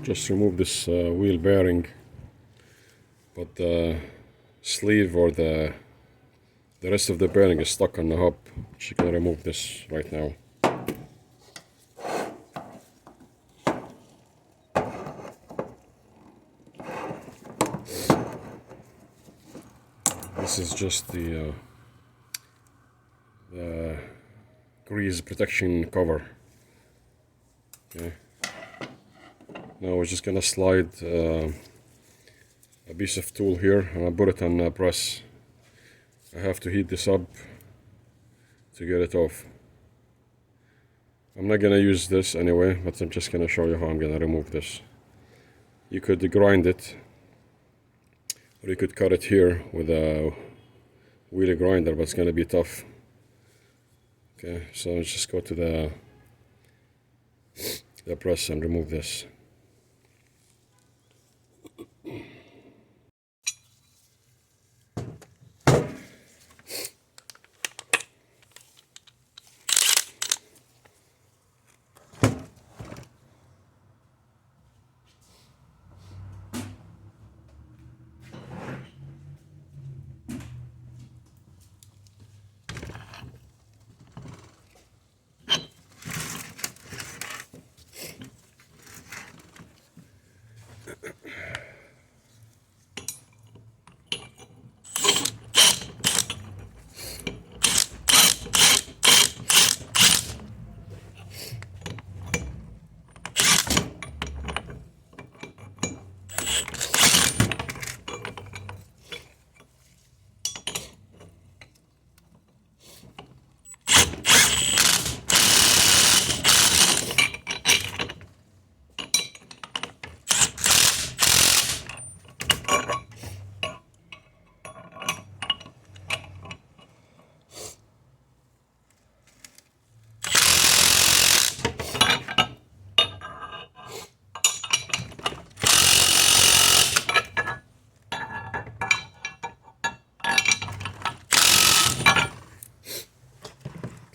Just remove this wheel bearing, but the sleeve or the rest of the bearing is stuck on the hub. Just gonna remove this right now. This is just the grease protection cover. Okay. Now we're just gonna slide a piece of tool here and I put it on press. I have to heat this up to get it off. I'm not gonna use this anyway, but I'm just gonna show you how I'm gonna remove this. You could grind it, or you could cut it here with a wheelie grinder, but it's gonna be tough. Okay, so let's just go to the press and remove this.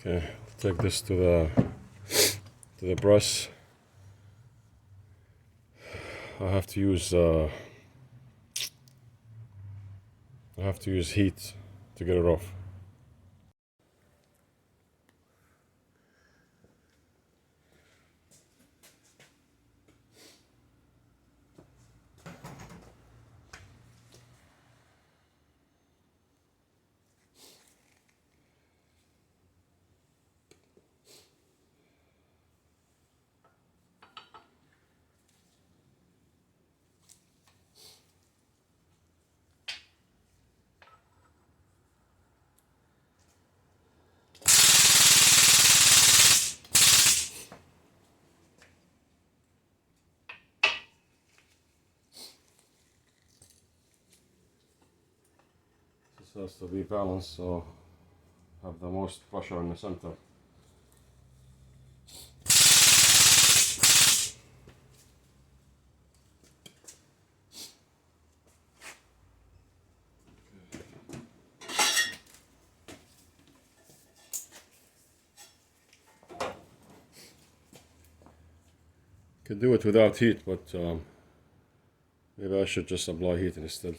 Okay, take this to the press. I have to use heat to get it off. This has to be balanced, so have the most pressure in the center. Could do it without heat, but maybe I should just apply heat instead.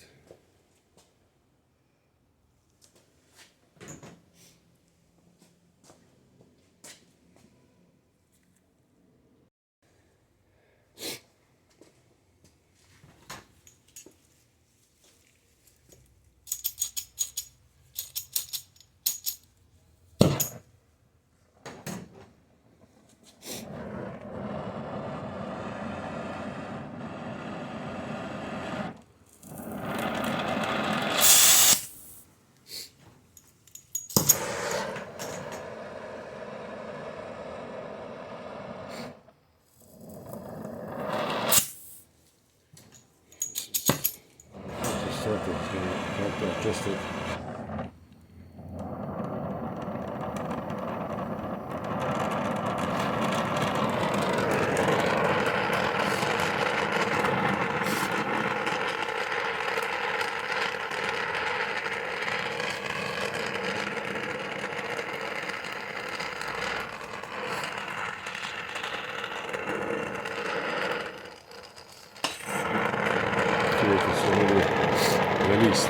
Have to adjust it. really released.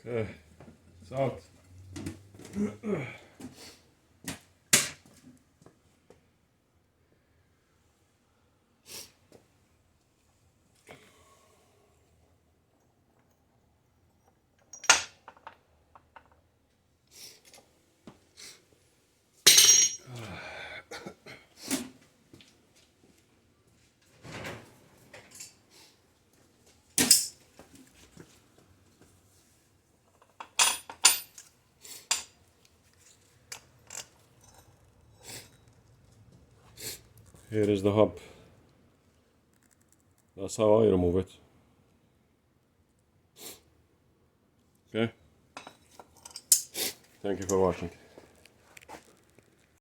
Okay, it's out. Here is the hub. That's how I remove it. Okay. Thank you for watching.